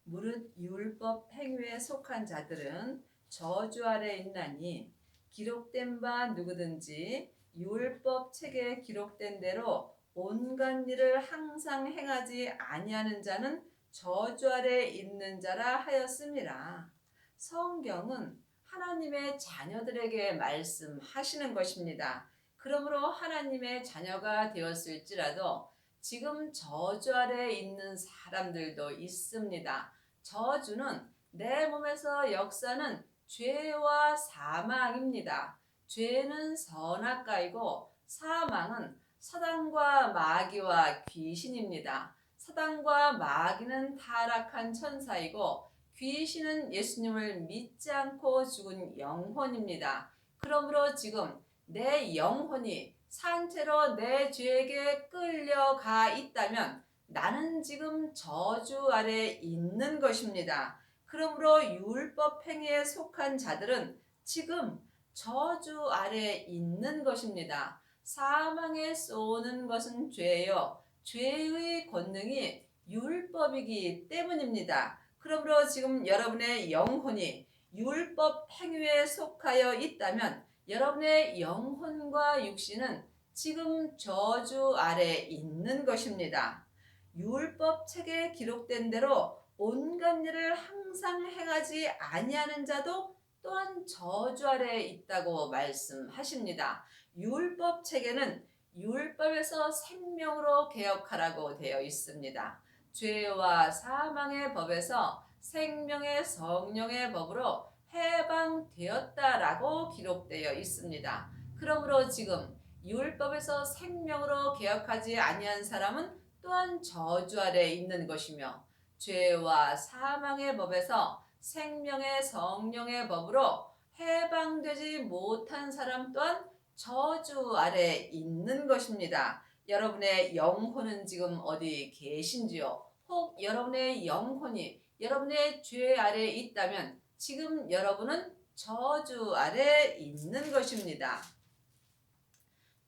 무릇 율법 행위에 속한 자들은 저주 아래 있나니 기록된 바 누구든지 율법 책에 기록된 대로 온갖 일을 항상 행하지 아니하는 자는 저주 아래 있는 자라 하였음이라. 성경은 하나님의 자녀들에게 말씀하시는 것입니다. 그러므로 하나님의 자녀가 되었을지라도 지금 저주 아래 있는 사람들도 있습니다. 저주는 내 몸에서 역사는 죄와 사망입니다. 죄는 선악과이고 사망은 사단과 마귀와 귀신입니다. 사단과 마귀는 타락한 천사이고 귀신은 예수님을 믿지 않고 죽은 영혼입니다. 그러므로 지금 내 영혼이 산채로 내 죄에게 끌려가 있다면 나는 지금 저주 아래 있는 것입니다. 그러므로 율법 행위에 속한 자들은 지금 저주 아래 있는 것입니다. 사망에 쏘는 것은 죄요. 죄의 권능이 율법이기 때문입니다. 그러므로 지금 여러분의 영혼이 율법 행위에 속하여 있다면 여러분의 영혼과 육신은 지금 저주 아래 있는 것입니다. 율법 책에 기록된 대로 온갖 일을 항상 행하지 아니하는 자도 또한 저주 아래 있다고 말씀하십니다. 율법 책에는 율법에서 생명으로 개혁하라고 되어 있습니다. 죄와 사망의 법에서 생명의 성령의 법으로 해방되었다라고 기록되어 있습니다. 그러므로 지금 율법에서 생명으로 개혁하지 아니한 사람은 또한 저주 아래 있는 것이며 죄와 사망의 법에서 생명의 성령의 법으로 해방되지 못한 사람 또한 저주 아래 있는 것입니다. 여러분의 영혼은 지금 어디 계신지요? 혹 여러분의 영혼이 여러분의 죄 아래 있다면 지금 여러분은 저주 아래 있는 것입니다.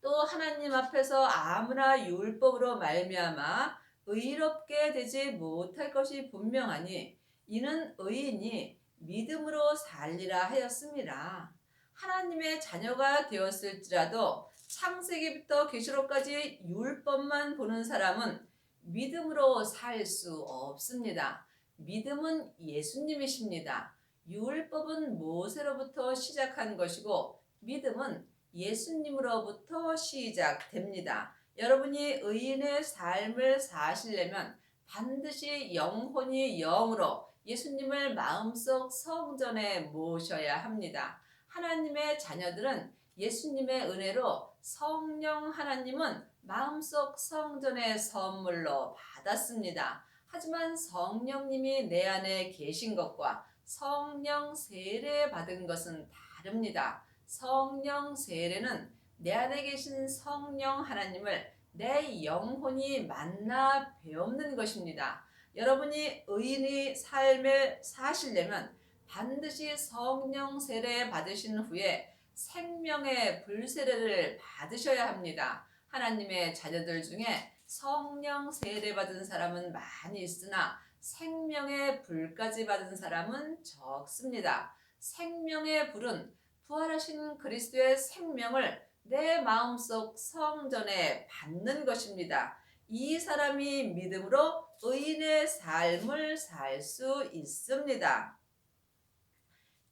또 하나님 앞에서 아무나 율법으로 말미암아 의롭게 되지 못할 것이 분명하니 이는 의인이 믿음으로 살리라 하였습니다. 하나님의 자녀가 되었을지라도 창세기부터 계시록까지 율법만 보는 사람은 믿음으로 살 수 없습니다. 믿음은 예수님이십니다. 율법은 모세로부터 시작한 것이고 믿음은 예수님으로부터 시작됩니다. 여러분이 의인의 삶을 사시려면 반드시 영혼이 영으로 예수님을 마음속 성전에 모셔야 합니다. 하나님의 자녀들은 예수님의 은혜로 성령 하나님은 마음속 성전의 선물로 받았습니다. 하지만 성령님이 내 안에 계신 것과 성령 세례 받은 것은 다릅니다. 성령 세례는 내 안에 계신 성령 하나님을 내 영혼이 만나 배우는 것입니다. 여러분이 의인의 삶을 사시려면 반드시 성령 세례 받으신 후에 생명의 불세례를 받으셔야 합니다. 하나님의 자녀들 중에 성령 세례 받은 사람은 많이 있으나 생명의 불까지 받은 사람은 적습니다. 생명의 불은 부활하신 그리스도의 생명을 내 마음속 성전에 받는 것입니다. 이 사람이 믿음으로 의인의 삶을 살 수 있습니다.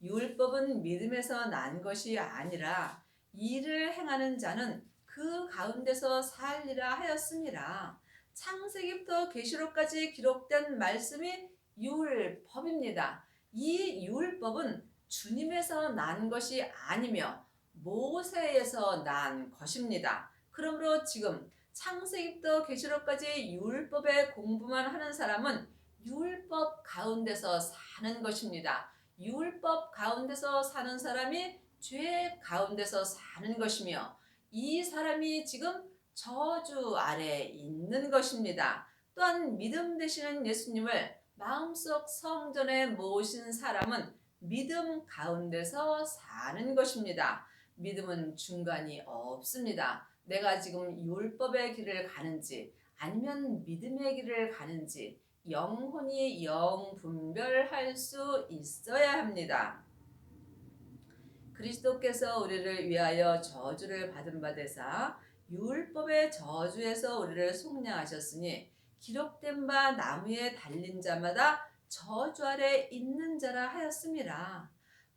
율법은 믿음에서 난 것이 아니라 이를 행하는 자는 그 가운데서 살리라 하였습니다. 창세기부터 계시록까지 기록된 말씀이 율법입니다. 이 율법은 주님에서 난 것이 아니며 모세에서 난 것입니다. 그러므로 지금 창세기부터 계시록까지 율법의 공부만 하는 사람은 율법 가운데서 사는 것입니다. 율법 가운데서 사는 사람이 죄 가운데서 사는 것이며 이 사람이 지금 저주 아래 있는 것입니다. 또한 믿음 되시는 예수님을 마음속 성전에 모신 사람은 믿음 가운데서 사는 것입니다. 믿음은 중간이 없습니다. 내가 지금 율법의 길을 가는지 아니면 믿음의 길을 가는지 영혼이 영분별할 수 있어야 합니다. 그리스도께서 우리를 위하여 저주를 받은 바 되사 율법의 저주에서 우리를 속량하셨으니 기록된 바 나무에 달린 자마다 저주 아래 있는 자라 하였습니다.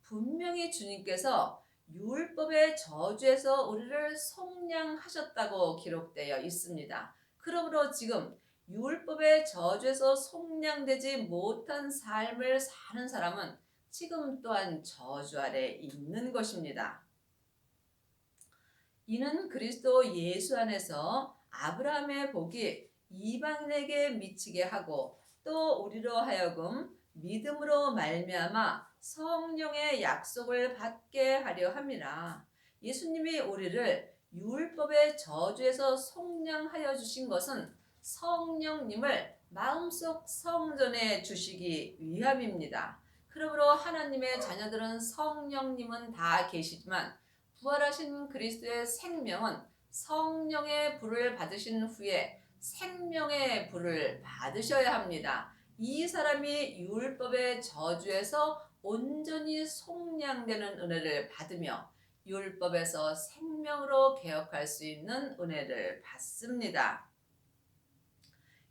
분명히 주님께서 율법의 저주에서 우리를 속량하셨다고 기록되어 있습니다. 그러므로 지금 율법의 저주에서 속량되지 못한 삶을 사는 사람은 지금 또한 저주 아래 있는 것입니다. 이는 그리스도 예수 안에서 아브라함의 복이 이방인에게 미치게 하고 또 우리로 하여금 믿음으로 말미암아 성령의 약속을 받게 하려 함이라. 예수님이 우리를 율법의 저주에서 속량하여 주신 것은 성령님을 마음속 성전에 주시기 위함입니다. 그러므로 하나님의 자녀들은 성령님은 다 계시지만 부활하신 그리스도의 생명은 성령의 불을 받으신 후에 생명의 불을 받으셔야 합니다. 이 사람이 율법의 저주에서 온전히 속량되는 은혜를 받으며 율법에서 생명으로 개혁할 수 있는 은혜를 받습니다.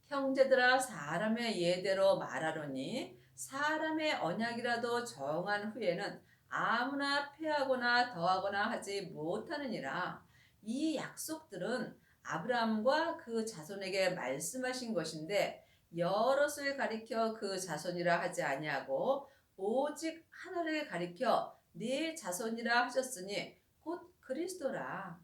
형제들아 사람의 예대로 말하노니 사람의 언약이라도 정한 후에는 아무나 폐하거나 더하거나 하지 못하느니라. 이 약속들은 아브라함과 그 자손에게 말씀하신 것인데 여럿을 가리켜 그 자손이라 하지 아니하고 오직 하나를 가리켜 네 자손이라 하셨으니 곧 그리스도라.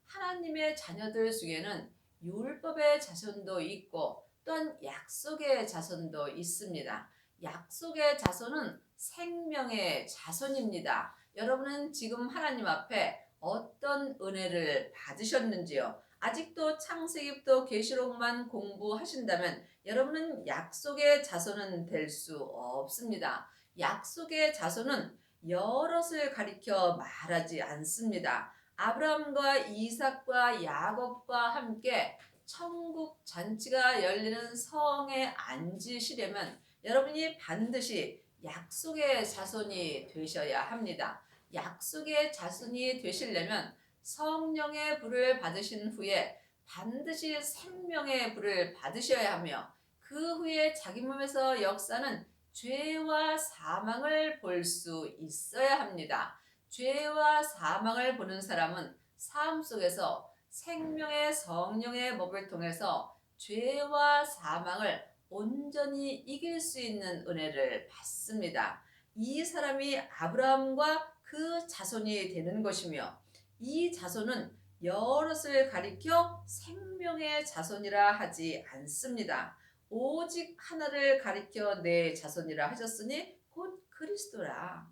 하나님의 자녀들 중에는 율법의 자손도 있고 또한 약속의 자손도 있습니다. 약속의 자손은 생명의 자손입니다. 여러분은 지금 하나님 앞에 어떤 은혜를 받으셨는지요? 아직도 창세기부터 계시록만 공부하신다면 여러분은 약속의 자손은 될 수 없습니다. 약속의 자손은 여럿을 가리켜 말하지 않습니다. 아브라함과 이삭과 야곱과 함께 천국 잔치가 열리는 성에 앉으시려면 여러분이 반드시 약속의 자손이 되셔야 합니다. 약속의 자손이 되시려면 성령의 불을 받으신 후에 반드시 생명의 불을 받으셔야 하며 그 후에 자기 몸에서 역사는 죄와 사망을 볼 수 있어야 합니다. 죄와 사망을 보는 사람은 삶 속에서 생명의 성령의 법을 통해서 죄와 사망을 온전히 이길 수 있는 은혜를 받습니다. 이 사람이 아브라함과 그 자손이 되는 것이며 이 자손은 여럿을 가리켜 생명의 자손이라 하지 않습니다. 오직 하나를 가리켜 내 자손이라 하셨으니 곧 그리스도라.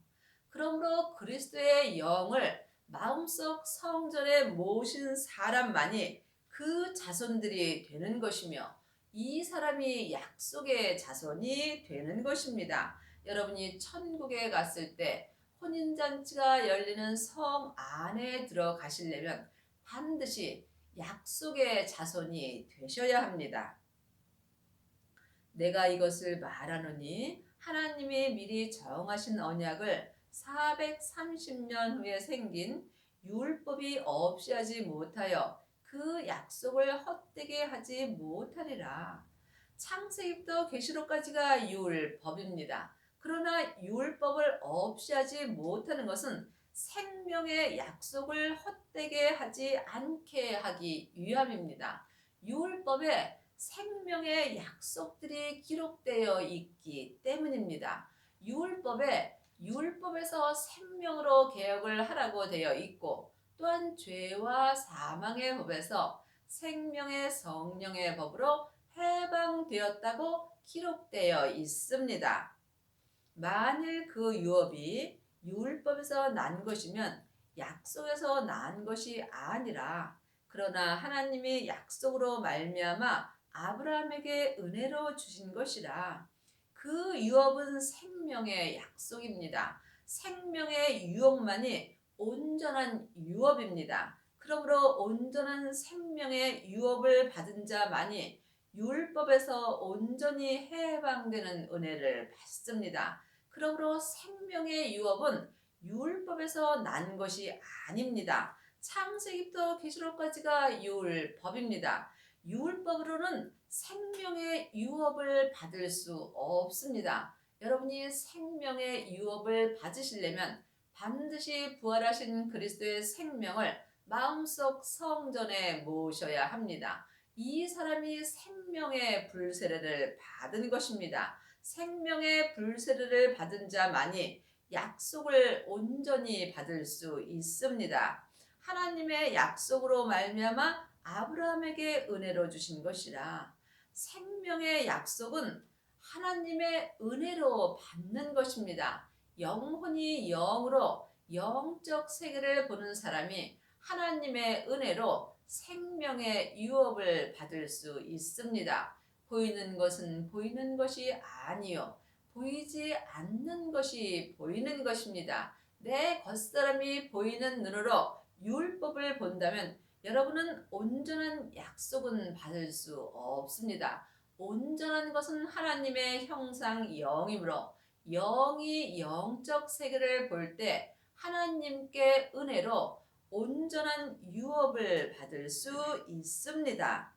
그러므로 그리스도의 영을 마음속 성전에 모신 사람만이 그 자손들이 되는 것이며 이 사람이 약속의 자손이 되는 것입니다. 여러분이 천국에 갔을 때 혼인잔치가 열리는 성 안에 들어가시려면 반드시 약속의 자손이 되셔야 합니다. 내가 이것을 말하노니 하나님이 미리 정하신 언약을 430년 후에 생긴 율법이 없이 하지 못하여 그 약속을 헛되게 하지 못하리라. 창세기부터 계시록까지가 율법입니다. 그러나 율법을 없이 하지 못하는 것은 생명의 약속을 헛되게 하지 않게 하기 위함입니다. 율법에 생명의 약속들이 기록되어 있기 때문입니다. 율법에서 생명으로 개혁을 하라고 되어 있고 또한 죄와 사망의 법에서 생명의 성령의 법으로 해방되었다고 기록되어 있습니다. 만일 그 유업이 율법에서 난 것이면 약속에서 난 것이 아니라 그러나 하나님이 약속으로 말미암아 아브라함에게 은혜로 주신 것이라. 그 유업은 생명의 약속입니다. 생명의 유업만이 온전한 유업입니다. 그러므로 온전한 생명의 유업을 받은 자만이 율법에서 온전히 해방되는 은혜를 받습니다. 그러므로 생명의 유업은 율법에서 난 것이 아닙니다. 창세기부터 계시록까지가 율법입니다. 율법으로는 생명의 유업을 받을 수 없습니다. 여러분이 생명의 유업을 받으시려면 반드시 부활하신 그리스도의 생명을 마음속 성전에 모셔야 합니다. 이 사람이 생명의 불세례를 받은 것입니다. 생명의 불세례를 받은 자만이 약속을 온전히 받을 수 있습니다. 하나님의 약속으로 말미암아 아브라함에게 은혜로 주신 것이라. 생명의 약속은 하나님의 은혜로 받는 것입니다. 영혼이 영으로 영적 세계를 보는 사람이 하나님의 은혜로 생명의 유업을 받을 수 있습니다. 보이는 것은 보이는 것이 아니요 보이지 않는 것이 보이는 것입니다. 내 겉사람이 보이는 눈으로 율법을 본다면 여러분은 온전한 약속은 받을 수 없습니다. 온전한 것은 하나님의 형상 영이므로 영이 영적 세계를 볼 때 하나님께 은혜로 온전한 유업을 받을 수 있습니다.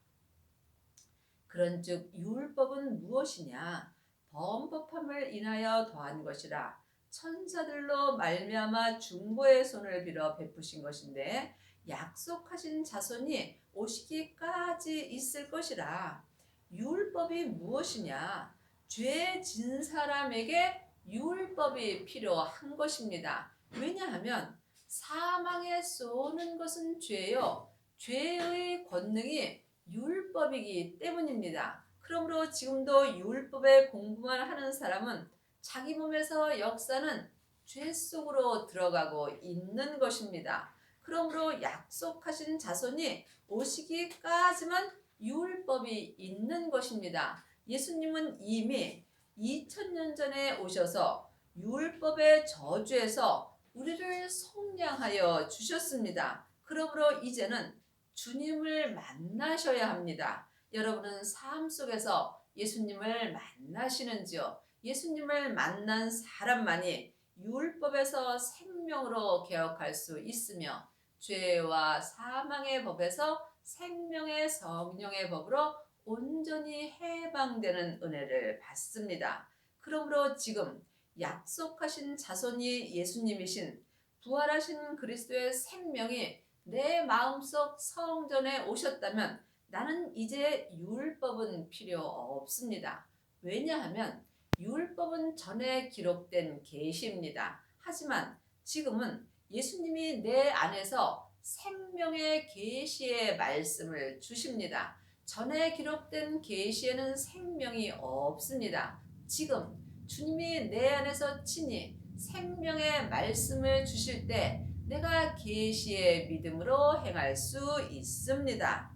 그런즉 율법은 무엇이냐? 범법함을 인하여 더한 것이라. 천사들로 말미암아 중보의 손을 빌어 베푸신 것인데 약속하신 자손이 오시기까지 있을 것이라. 율법이 무엇이냐? 죄 진 사람에게 율법이 필요한 것입니다. 왜냐하면 사망에 쏘는 것은 죄요. 죄의 권능이 율법이기 때문입니다. 그러므로 지금도 율법의 공부만 하는 사람은 자기 몸에서 역사는 죄 속으로 들어가고 있는 것입니다. 그러므로 약속하신 자손이 오시기까지만 율법이 있는 것입니다. 예수님은 이미 2000년 전에 오셔서 율법의 저주에서 우리를 속량하여 주셨습니다. 그러므로 이제는 주님을 만나셔야 합니다. 여러분은 삶 속에서 예수님을 만나시는지요? 예수님을 만난 사람만이 율법에서 생명으로 개혁할 수 있으며 죄와 사망의 법에서 생명의 성령의 법으로 온전히 해방되는 은혜를 받습니다. 그러므로 지금 약속하신 자손이 예수님이신 부활하신 그리스도의 생명이 내 마음속 성전에 오셨다면 나는 이제 율법은 필요 없습니다. 왜냐하면 율법은 전에 기록된 계시입니다. 하지만 지금은 예수님이 내 안에서 생명의 계시의 말씀을 주십니다. 전에 기록된 계시에는 생명이 없습니다. 지금 주님이 내 안에서 친히 생명의 말씀을 주실 때 내가 계시의 믿음으로 행할 수 있습니다.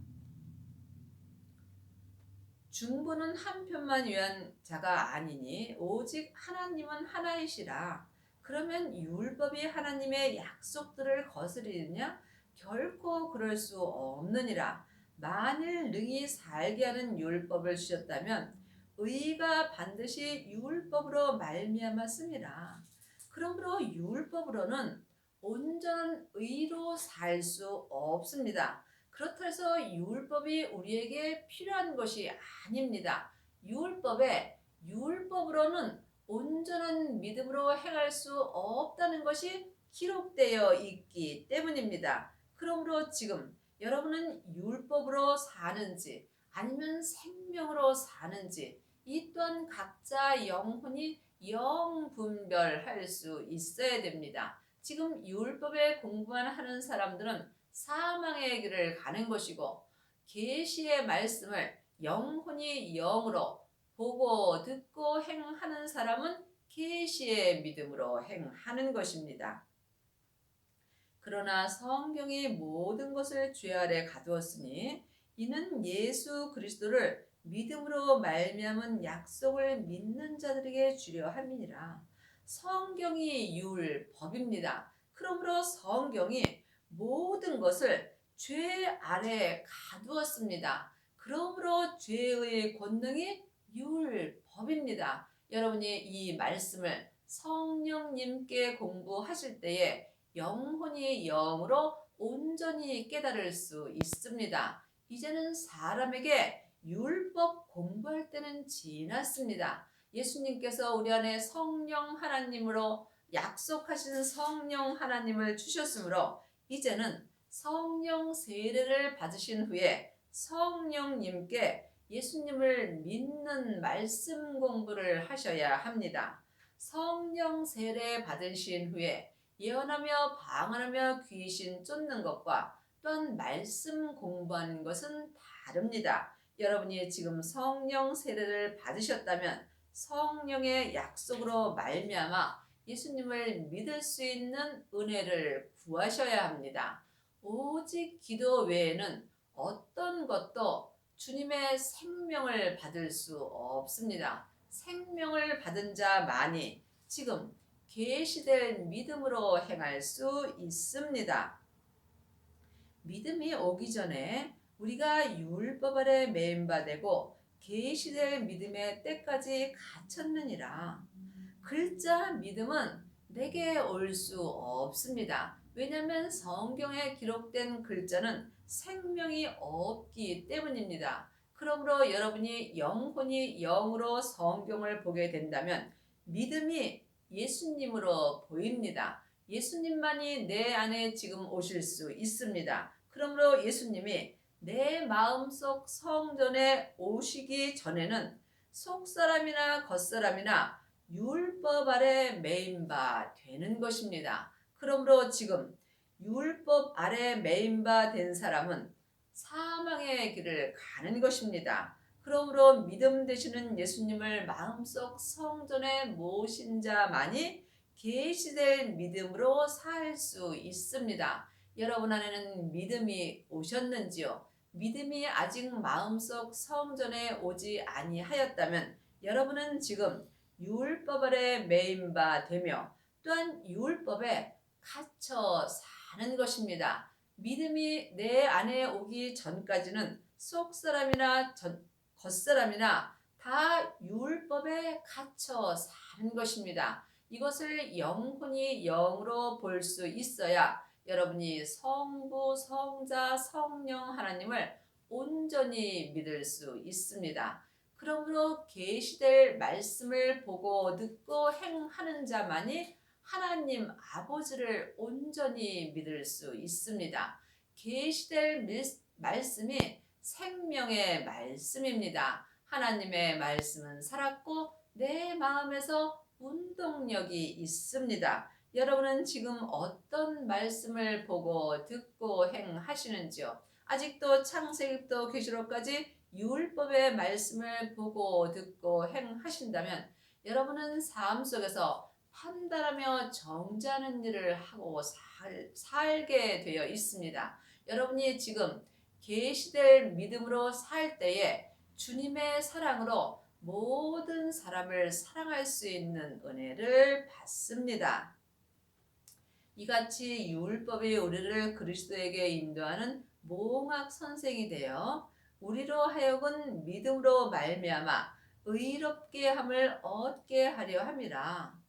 중보는 한 편만 위한 자가 아니니 오직 하나님은 하나이시라. 그러면 율법이 하나님의 약속들을 거스리느냐? 결코 그럴 수 없느니라. 만일 능히 살게 하는 율법을 주셨다면 의가 반드시 율법으로 말미암았음이라. 그러므로 율법으로는 온전한 의로 살 수 없습니다. 그렇다 해서 율법이 우리에게 필요한 것이 아닙니다. 율법으로는 온전한 믿음으로 행할 수 없다는 것이 기록되어 있기 때문입니다. 그러므로 지금 여러분은 율법으로 사는지 아니면 생명으로 사는지 이 또한 각자 영혼이 영분별할 수 있어야 됩니다. 지금 율법에 공부만 하는 사람들은 사망의 길을 가는 것이고 계시의 말씀을 영혼이 영으로 보고 듣고 행하는 사람은 계시의 믿음으로 행하는 것입니다. 그러나 성경이 모든 것을 죄 아래 가두었으니 이는 예수 그리스도를 믿음으로 말미암은 약속을 믿는 자들에게 주려 함이니라. 성경이 율법입니다. 그러므로 성경이 모든 것을 죄 아래 가두었습니다. 그러므로 죄의 권능이 율법입니다. 여러분이 이 말씀을 성령님께 공부하실 때에 영혼이 영으로 온전히 깨달을 수 있습니다. 이제는 사람에게 율법 공부할 때는 지났습니다. 예수님께서 우리 안에 성령 하나님으로 약속하신 성령 하나님을 주셨으므로 이제는 성령 세례를 받으신 후에 성령님께 예수님을 믿는 말씀 공부를 하셔야 합니다. 성령 세례 받으신 후에 예언하며 방언하며 귀신 쫓는 것과 또한 말씀 공부하는 것은 다릅니다. 여러분이 지금 성령 세례를 받으셨다면 성령의 약속으로 말미암아 예수님을 믿을 수 있는 은혜를 구하셔야 합니다. 오직 기도 외에는 어떤 것도 주님의 생명을 받을 수 없습니다. 생명을 받은 자만이 지금 계시된 믿음으로 행할 수 있습니다. 믿음이 오기 전에 우리가 율법 아래 매인 바 되고 계시될 믿음의 때까지 갇혔느니라. 글자 믿음은 내게 올 수 없습니다. 왜냐하면 성경에 기록된 글자는 생명이 없기 때문입니다. 그러므로 여러분이 영혼이 영으로 성경을 보게 된다면 믿음이 예수님으로 보입니다. 예수님만이 내 안에 지금 오실 수 있습니다. 그러므로 예수님이 내 마음속 성전에 오시기 전에는 속사람이나 겉사람이나 율법 아래 매인 바 되는 것입니다. 그러므로 지금 율법 아래 매인 바 된 사람은 사망의 길을 가는 것입니다. 그러므로 믿음 되시는 예수님을 마음속 성전에 모신 자만이 계시될 믿음으로 살 수 있습니다. 여러분 안에는 믿음이 오셨는지요? 믿음이 아직 마음속 성전에 오지 아니하였다면 여러분은 지금 율법 아래 매인 바 되며 또한 율법에 갇혀 사는 것입니다. 믿음이 내 안에 오기 전까지는 속사람이나 겉사람이나 다 율법에 갇혀 사는 것입니다. 이것을 영혼이 영으로 볼 수 있어야 여러분이 성부, 성자, 성령 하나님을 온전히 믿을 수 있습니다. 그러므로 계시될 말씀을 보고 듣고 행하는 자만이 하나님 아버지를 온전히 믿을 수 있습니다. 계시될 말씀이 생명의 말씀입니다. 하나님의 말씀은 살았고 내 마음에서 운동력이 있습니다. 여러분은 지금 어떤 말씀을 보고 듣고 행하시는지요? 아직도 창세기부터 계시록까지 율법의 말씀을 보고 듣고 행하신다면 여러분은 삶 속에서 판단하며 정죄하는 일을 하고 살게 되어 있습니다. 여러분이 지금 계시될 믿음으로 살 때에 주님의 사랑으로 모든 사람을 사랑할 수 있는 은혜를 받습니다. 이같이 율법이 우리를 그리스도에게 인도하는 몽학 선생이 되어 우리로 하여금 믿음으로 말미암아 의롭게 함을 얻게 하려 함이라.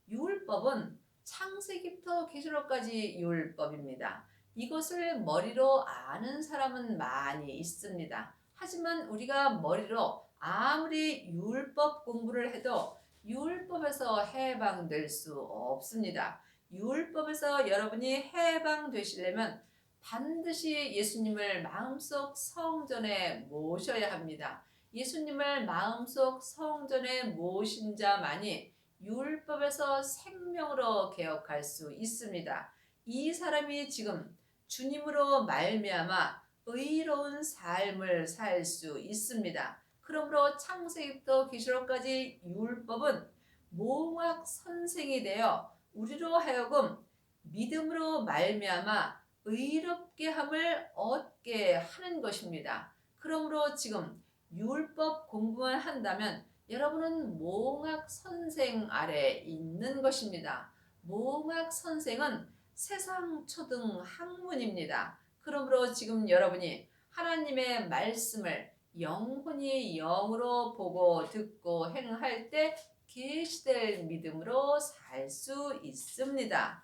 율법은 창세기부터 계시록까지 율법입니다. 이것을 머리로 아는 사람은 많이 있습니다. 하지만 우리가 머리로 아무리 율법 공부를 해도 율법에서 해방될 수 없습니다. 율법에서 여러분이 해방되시려면 반드시 예수님을 마음속 성전에 모셔야 합니다. 예수님을 마음속 성전에 모신 자만이 율법에서 생명으로 개혁할 수 있습니다. 이 사람이 지금 주님으로 말미암아 의로운 삶을 살 수 있습니다. 그러므로 창세기부터 계시록까지 율법은 몽학 선생이 되어 우리로 하여금 믿음으로 말미암아 의롭게 함을 얻게 하는 것입니다. 그러므로 지금 율법 공부만 한다면 여러분은 몽학 선생 아래 있는 것입니다. 몽학 선생은 세상 초등 학문입니다. 그러므로 지금 여러분이 하나님의 말씀을 영혼이 영으로 보고 듣고 행할 때 계시될 믿음으로 살 수 있습니다.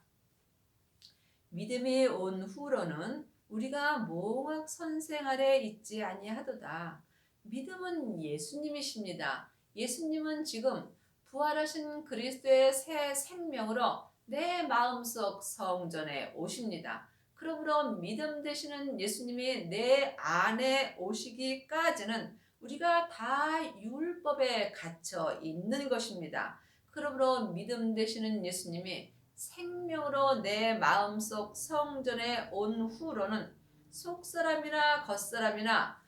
믿음이 온 후로는 우리가 몽학 선생 아래 있지 아니하도다. 믿음은 예수님이십니다. 예수님은 지금 부활하신 그리스도의 새 생명으로 내 마음속 성전에 오십니다. 그러므로 믿음 되시는 예수님이 내 안에 오시기까지는 우리가 다 율법에 갇혀 있는 것입니다. 그러므로 믿음 되시는 예수님이 생명으로 내 마음속 성전에 온 후로는 속사람이나 겉사람이나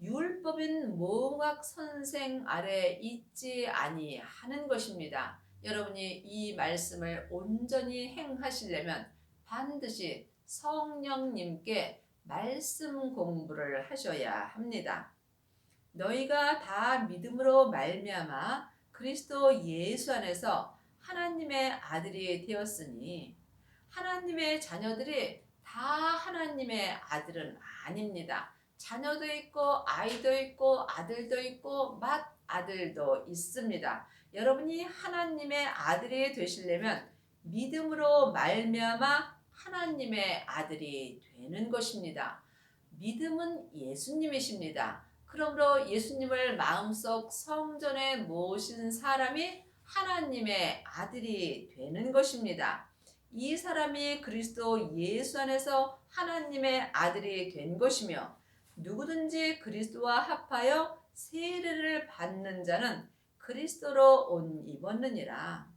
율법인 몽학 선생 아래 있지 아니하는 것입니다. 여러분이 이 말씀을 온전히 행하시려면 반드시 성령님께 말씀 공부를 하셔야 합니다. 너희가 다 믿음으로 말미암아 그리스도 예수 안에서 하나님의 아들이 되었으니 하나님의 자녀들이 다 하나님의 아들은 아닙니다. 자녀도 있고 아이도 있고 아들도 있고 맏아들도 있습니다. 여러분이 하나님의 아들이 되시려면 믿음으로 말미암아 하나님의 아들이 되는 것입니다. 믿음은 예수님이십니다. 그러므로 예수님을 마음속 성전에 모신 사람이 하나님의 아들이 되는 것입니다. 이 사람이 그리스도 예수 안에서 하나님의 아들이 된 것이며 누구든지 그리스도와 합하여 세례를 받는 자는 그리스도로 옷 입었느니라.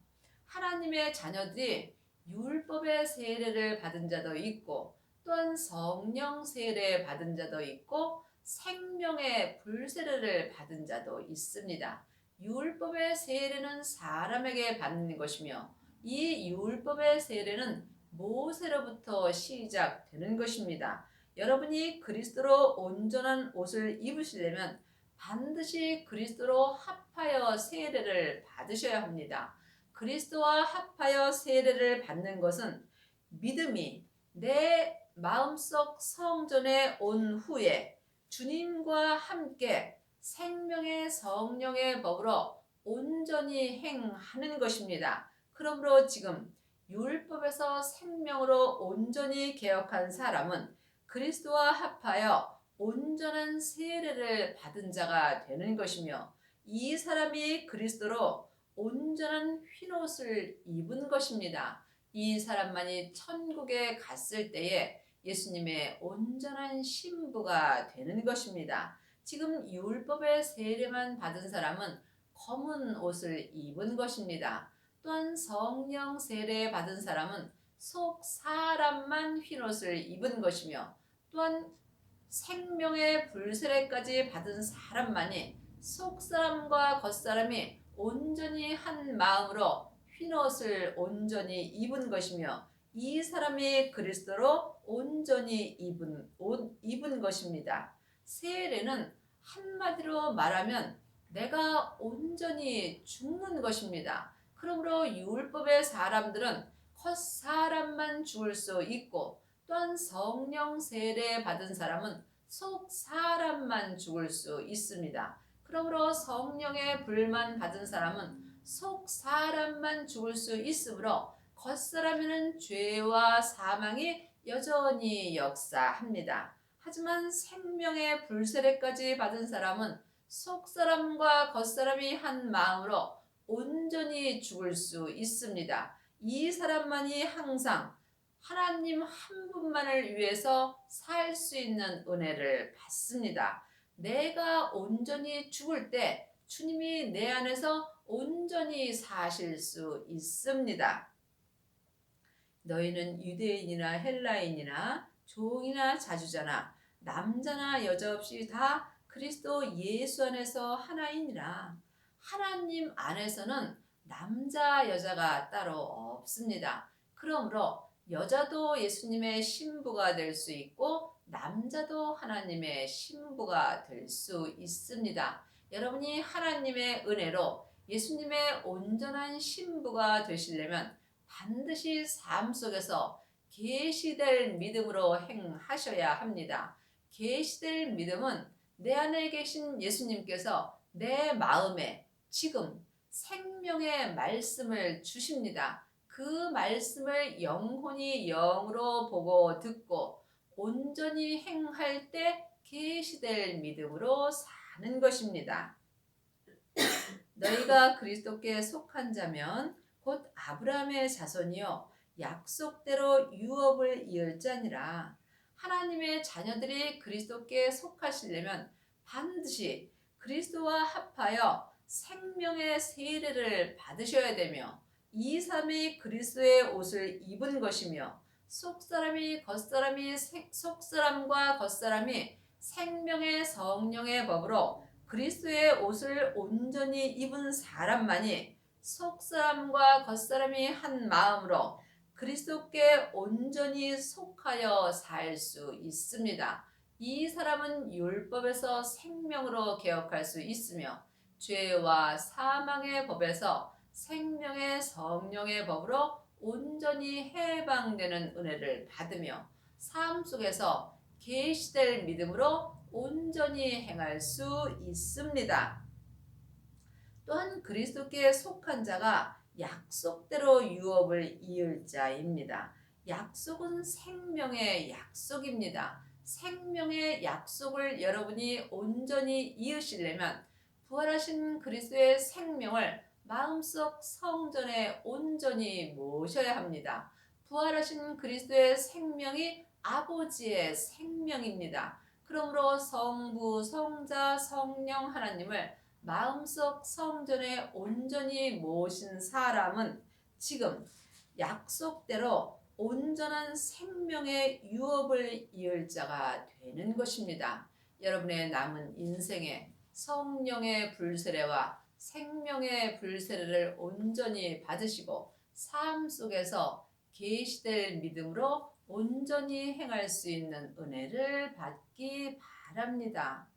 하나님의 자녀들이 율법의 세례를 받은 자도 있고 또한 성령 세례 받은 자도 있고 생명의 불세례를 받은 자도 있습니다. 율법의 세례는 사람에게 받는 것이며 이 율법의 세례는 모세로부터 시작되는 것입니다. 여러분이 그리스도로 온전한 옷을 입으시려면 반드시 그리스도로 합하여 세례를 받으셔야 합니다. 그리스도와 합하여 세례를 받는 것은 믿음이 내 마음속 성전에 온 후에 주님과 함께 생명의 성령의 법으로 온전히 행하는 것입니다. 그러므로 지금 율법에서 생명으로 온전히 개혁한 사람은 그리스도와 합하여 온전한 세례를 받은 자가 되는 것이며 이 사람이 그리스도로 온전한 흰옷을 입은 것입니다. 이 사람만이 천국에 갔을 때에 예수님의 온전한 신부가 되는 것입니다. 지금 율법의 세례만 받은 사람은 검은 옷을 입은 것입니다. 또한 성령 세례 받은 사람은 속 사람만 흰옷을 입은 것이며 또한 생명의 불세례까지 받은 사람만이 속 사람과 겉 사람이 온전히 한 마음으로 흰옷을 온전히 입은 것이며 이 사람이 그리스도로 온전히 입은 것입니다. 세례는 한마디로 말하면 내가 온전히 죽는 것입니다. 그러므로 율법의 사람들은 겉사람만 죽을 수 있고 또한 성령 세례 받은 사람은 속 사람만 죽을 수 있습니다. 그러므로 성령의 불만 받은 사람은 속 사람만 죽을 수 있으므로 겉사람에는 죄와 사망이 여전히 역사합니다. 하지만 생명의 불세례까지 받은 사람은 속 사람과 겉사람이 한 마음으로 온전히 죽을 수 있습니다. 이 사람만이 항상 하나님 한 분만을 위해서 살 수 있는 은혜를 받습니다. 내가 온전히 죽을 때 주님이 내 안에서 온전히 사실 수 있습니다. 너희는 유대인이나 헬라인이나 종이나 자주자나 남자나 여자 없이 다 그리스도 예수 안에서 하나이니라. 하나님 안에서는 남자 여자가 따로 없습니다. 그러므로 여자도 예수님의 신부가 될 수 있고 남자도 하나님의 신부가 될 수 있습니다. 여러분이 하나님의 은혜로 예수님의 온전한 신부가 되시려면 반드시 삶 속에서 계시될 믿음으로 행하셔야 합니다. 계시될 믿음은 내 안에 계신 예수님께서 내 마음에 지금 생명의 말씀을 주십니다. 그 말씀을 영혼이 영으로 보고 듣고 온전히 행할 때 계시될 믿음으로 사는 것입니다. 너희가 그리스도께 속한 자면 곧 아브라함의 자손이요 약속대로 유업을 이을 자니라. 하나님의 자녀들이 그리스도께 속하시려면 반드시 그리스도와 합하여 생명의 세례를 받으셔야 되며 이 삶이 그리스도의 옷을 입은 것이며 속사람과 겉사람이 생명의 성령의 법으로 그리스도의 옷을 온전히 입은 사람만이 속사람과 겉사람이 한 마음으로 그리스도께 온전히 속하여 살 수 있습니다. 이 사람은 율법에서 생명으로 개혁할 수 있으며 죄와 사망의 법에서 생명의 성령의 법으로 온전히 해방되는 은혜를 받으며 삶 속에서 계시될 믿음으로 온전히 행할 수 있습니다. 또한 그리스도께 속한 자가 약속대로 유업을 이을 자입니다. 약속은 생명의 약속입니다. 생명의 약속을 여러분이 온전히 이으시려면 부활하신 그리스도의 생명을 마음속 성전에 온전히 모셔야 합니다. 부활하신 그리스도의 생명이 아버지의 생명입니다. 그러므로 성부, 성자, 성령 하나님을 마음속 성전에 온전히 모신 사람은 지금 약속대로 온전한 생명의 유업을 이을 자가 되는 것입니다. 여러분의 남은 인생에 성령의 불세례와 생명의 불세례를 온전히 받으시고 삶 속에서 계시될 믿음으로 온전히 행할 수 있는 은혜를 받기 바랍니다.